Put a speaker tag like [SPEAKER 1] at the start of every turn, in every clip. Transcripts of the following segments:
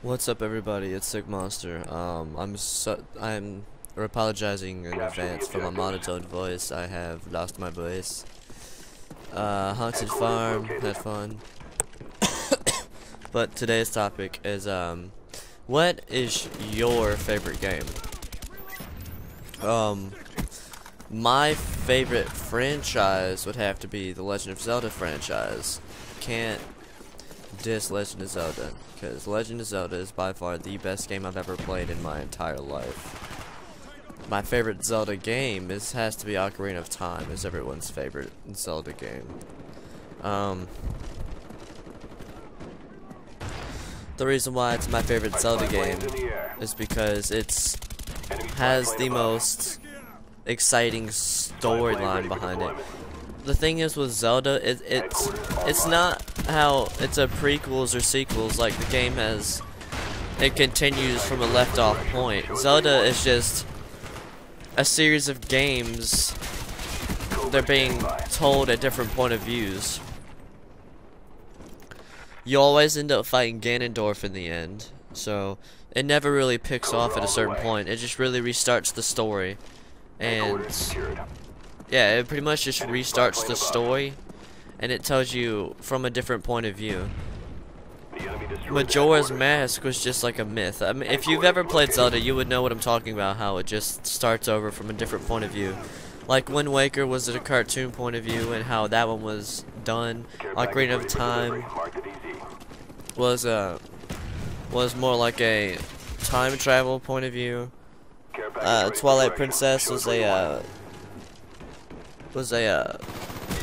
[SPEAKER 1] What's up, everybody? It's Sick Monster. I'm apologizing in advance for my monotone voice. I have lost my voice. Haunted Farm, had fun. But today's topic is what is your favorite game? My favorite franchise would have to be the Legend of Zelda franchise. Can't diss Legend of Zelda, because Legend of Zelda is by far the best game I've ever played in my entire life. My favorite Zelda game has to be Ocarina of Time, is everyone's favorite Zelda game. The reason why it's my favorite Zelda game is because has the most exciting storyline behind it. The thing is with Zelda, it's not how it's a prequels or sequels like the game has. It continues from a left off point. Zelda is just a series of games. They're being told at different point of views. You always end up fighting Ganondorf in the end, so it never really picks off at a certain point. It just really restarts the story, and yeah, it pretty much just restarts the story, and it tells you from a different point of view. Majora's Mask was just like a myth. I mean, if you've ever played Zelda, you would know what I'm talking about, how it just starts over from a different point of view. Like Wind Waker was at a cartoon point of view, and how that one was done. Ocarina of Time was more like a time travel point of view. Twilight Princess was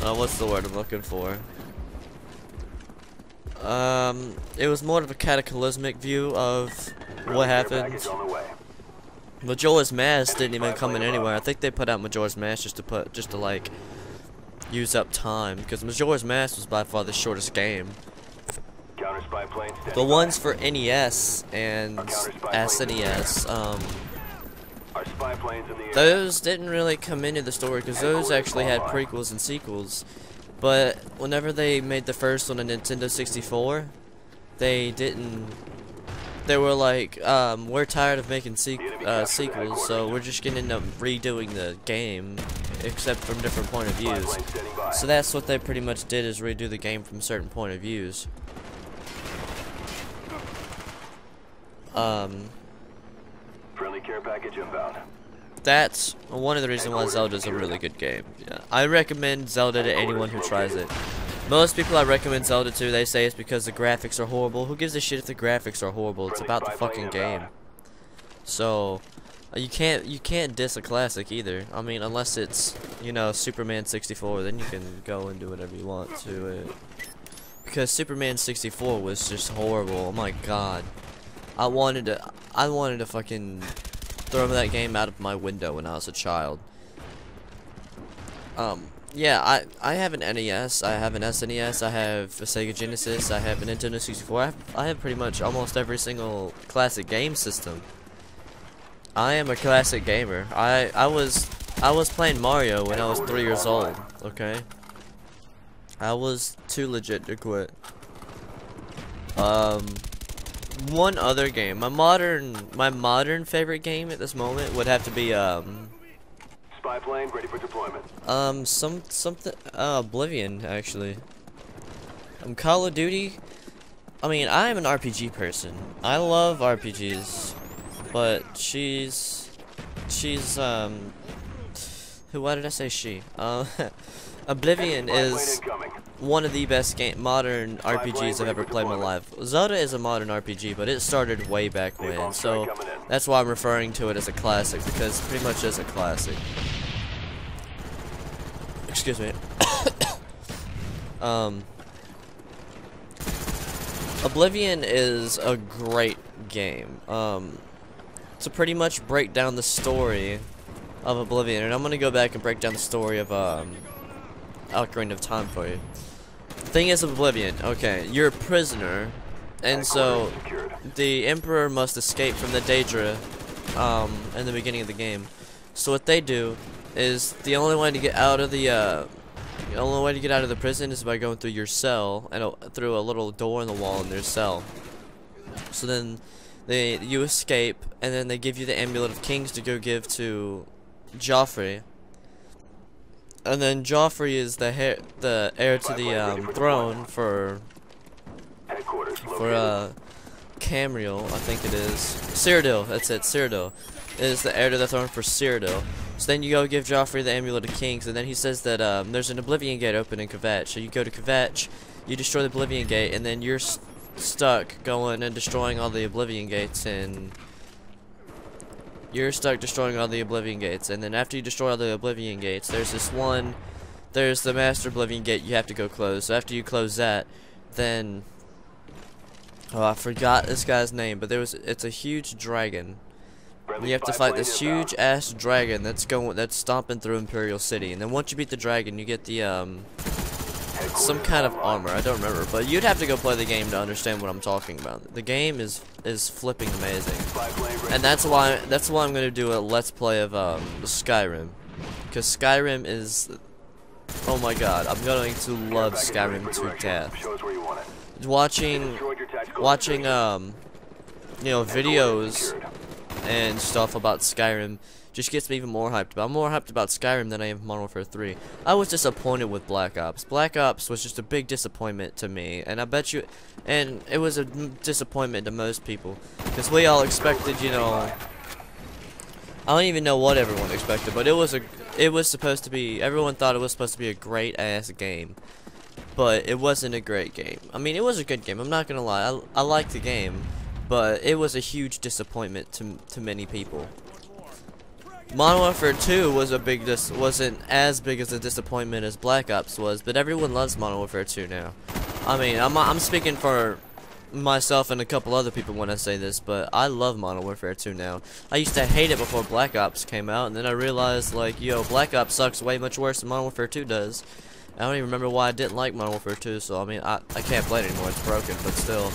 [SPEAKER 1] what's the word I'm looking for? It was more of a cataclysmic view of what happened. Majora's Mask didn't even come in anywhere. I think they put out Majora's Mask just to like use up time, because Majora's Mask was by far the shortest game. The ones for NES and SNES, those didn't really come into the story because those actually had prequels and sequels. But whenever they made the first one on Nintendo 64, they were like, we're tired of making sequels, so we're just gonna end up redoing the game, except from different point of views. So that's what they pretty much did, is redo the game from certain point of views.
[SPEAKER 2] Friendly care package inbound.
[SPEAKER 1] That's one of the reasons why Zelda's a really good game. Yeah, I recommend Zelda to anyone who tries it. Most people I recommend Zelda to, they say it's because the graphics are horrible. Who gives a shit if the graphics are horrible? It's about the fucking game. So you can't diss a classic either. I mean, unless it's, you know, Superman 64, then you can go and do whatever you want to it. Because Superman 64 was just horrible. Oh my god. I wanted to fucking throw that game out of my window when I was a child. Yeah, I have an NES, I have an SNES, I have a Sega Genesis, I have a Nintendo 64. I have pretty much almost every single classic game system. I am a classic gamer. I was playing Mario when I was 3 years old. Okay, I was too legit to quit. One other game, my modern favorite game at this moment would have to be
[SPEAKER 2] Spy plane ready for deployment.
[SPEAKER 1] Oblivion, actually. Call of Duty. I mean, I am an RPG person. I love RPGs, but why did I say she? Oblivion is one of the best modern RPGs I've ever played in my life. Zelda is a modern RPG, but it started way back when, so that's why I'm referring to it as a classic, because it pretty much is a classic. Excuse me. Oblivion is a great game. To pretty much break down the story of Oblivion, and I'm gonna go back and break down the story of Ocarina of Time for you. The thing is, Oblivion, okay, you're a prisoner, and so the Emperor must escape from the Daedra in the beginning of the game. So what they do is the only way to get out of the prison is by going through your cell and through a little door in the wall in their cell. So then you escape, and then they give you the Amulet of Kings to go give to Joffrey. And then Joffrey is the heir to the throne for Camriel, I think it is. Cyrodiil, that's it, Cyrodiil is the heir to the throne for Cyrodiil. So then you go give Joffrey the Amulet of Kings, and then he says that there's an Oblivion Gate open in Kvatch. So you go to Kvatch, you destroy the Oblivion Gate, and then you're stuck going and destroying all the Oblivion Gates, and then after you destroy all the Oblivion Gates, there's the Master Oblivion Gate you have to go close. So after you close that, then I forgot this guy's name, but it's a huge dragon. You have to fight this huge ass dragon that's stomping through Imperial City, and then once you beat the dragon, you get the some kind of armor. I don't remember, but you'd have to go play the game to understand what I'm talking about. The game is flipping amazing, and that's why I'm gonna do a let's play of Skyrim, because Skyrim is, oh my god, I'm going to love Skyrim to death. Watching you know, videos and stuff about Skyrim just gets me even more hyped. But I'm more hyped about Skyrim than I am Modern Warfare 3. I was disappointed with Black Ops. Black Ops was just a big disappointment to me, and I bet you, and it was a disappointment to most people, because we all expected, you know, I don't even know what everyone expected, but it was supposed to be, everyone thought it was supposed to be a great ass game, but it wasn't a great game. I mean, it was a good game, I'm not gonna lie, I liked the game, but it was a huge disappointment to many people. Modern Warfare 2 wasn't as big as a disappointment as Black Ops was, but everyone loves Modern Warfare 2 now. I mean, I'm speaking for myself and a couple other people when I say this, but I love Modern Warfare 2 now. I used to hate it before Black Ops came out, and then I realized, like, yo, Black Ops sucks way much worse than Modern Warfare 2 does. I don't even remember why I didn't like Modern Warfare 2, so I mean, I can't play it anymore, it's broken, but still.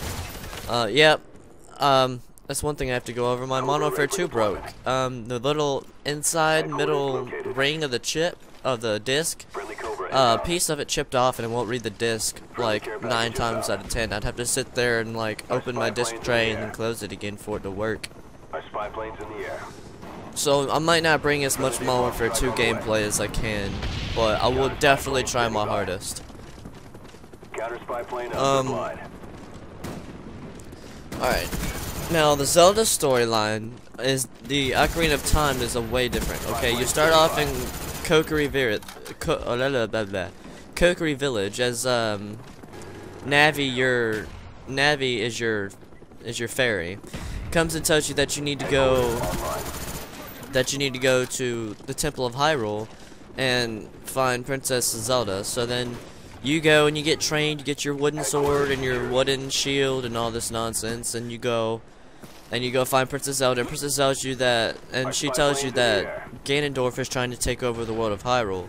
[SPEAKER 1] That's one thing I have to go over. My Modern Warfare 2 broke. The little middle ring of the chip, of the disc, a piece of it chipped off and it won't read the disc like 9 times out of 10. I'd have to sit there and like open my disc tray and then close it again for it to work. So I might not bring as much Modern Warfare 2 gameplay as I can, but I will definitely try my hardest. Alright. Now, the Zelda storyline is, the Ocarina of Time is a way different. Okay, you start off in Kokiri Village as Navi is your fairy. Comes and tells you that you need to go to the Temple of Hyrule and find Princess Zelda. So then you go and you get trained, you get your wooden sword and your wooden shield and all this nonsense, and you go find Princess Zelda, and Princess tells you that, and she tells you that Ganondorf is trying to take over the world of Hyrule.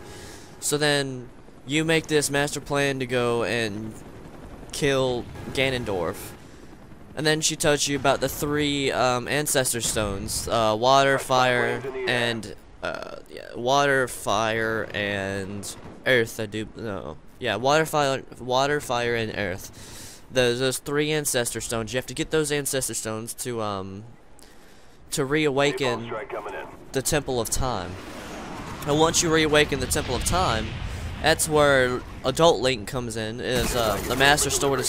[SPEAKER 1] So then you make this master plan to go and kill Ganondorf. And then she tells you about the 3 ancestor stones, water, fire, and earth. Water, fire, and earth. Those 3 ancestor stones. You have to get those ancestor stones to reawaken the Temple of Time. And once you reawaken the Temple of Time, that's where Adult Link comes in. The Master Sword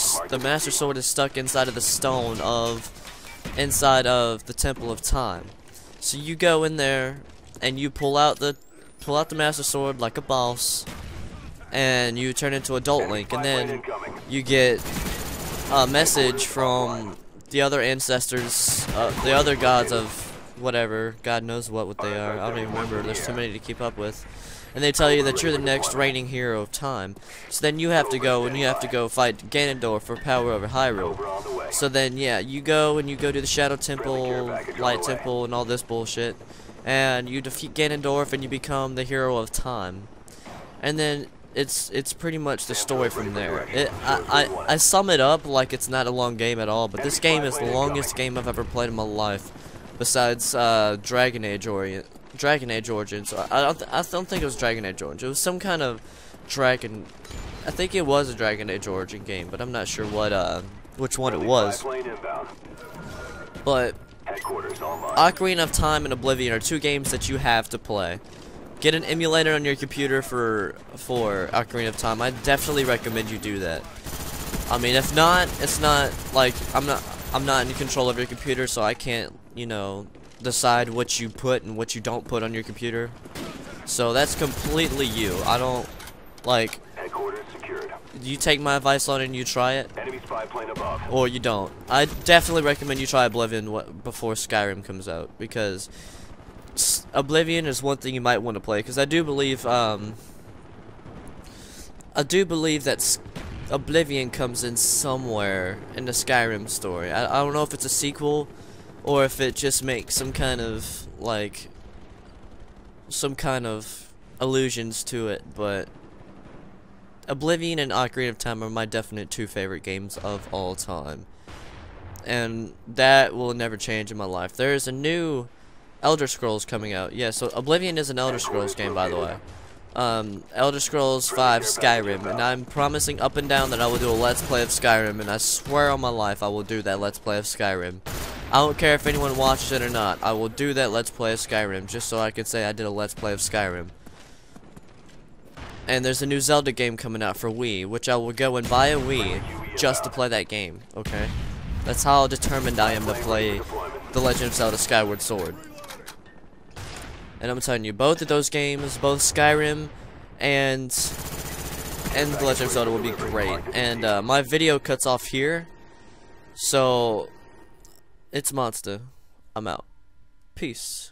[SPEAKER 1] is stuck inside of the stone inside of the Temple of Time. So you go in there and you pull out the Master Sword like a boss, and you turn into Adult Link, and then you get a message from the other ancestors, the other gods of whatever, God knows what they are, I don't even remember, there's too many to keep up with, and they tell you that you're the next reigning hero of time. So then you have to go fight Ganondorf for power over Hyrule. So then yeah, you go to the Shadow Temple, Light Temple, and all this bullshit, and you defeat Ganondorf and you become the hero of time. And then it's pretty much the story from there. I sum it up like it's not a long game at all, but this game is the longest game I've ever played in my life, besides Dragon Age Origins. I don't think it was Dragon Age Origins. It was some kind of dragon. I think it was a Dragon Age Origin game, but I'm not sure which one it was. But
[SPEAKER 2] Headquarters online.
[SPEAKER 1] Ocarina of Time and Oblivion are 2 games that you have to play. Get an emulator on your computer for Ocarina of Time. I definitely recommend you do that. I mean, if not, it's not like I'm not in control of your computer, so I can't, you know, decide what you put and what you don't put on your computer. So that's completely you. I don't like.
[SPEAKER 2] Headquarters secured.
[SPEAKER 1] You take my advice on it and you try it,
[SPEAKER 2] Enemy spy plane above.
[SPEAKER 1] or you don't. I definitely recommend you try Oblivion before Skyrim comes out, because Oblivion is one thing you might want to play, because I do believe that Oblivion comes in somewhere in the Skyrim story. I don't know if it's a sequel or if it just makes some kind of allusions to it, but Oblivion and Ocarina of Time are my definite 2 favorite games of all time, and that will never change in my life. There is a new Elder Scrolls coming out. Yeah, so Oblivion is an Elder Scrolls game, by the way. Elder Scrolls 5 Skyrim, and I'm promising up and down that I will do a Let's Play of Skyrim, and I swear on my life I will do that Let's Play of Skyrim. I don't care if anyone watches it or not, I will do that Let's Play of Skyrim, just so I can say I did a Let's Play of Skyrim. And there's a new Zelda game coming out for Wii, which I will go and buy a Wii just to play that game, okay? That's how determined I am to play The Legend of Zelda Skyward Sword. And I'm telling you, both of those games, both Skyrim and The Legend of Zelda will be great. And my video cuts off here, so it's Monster. I'm out. Peace.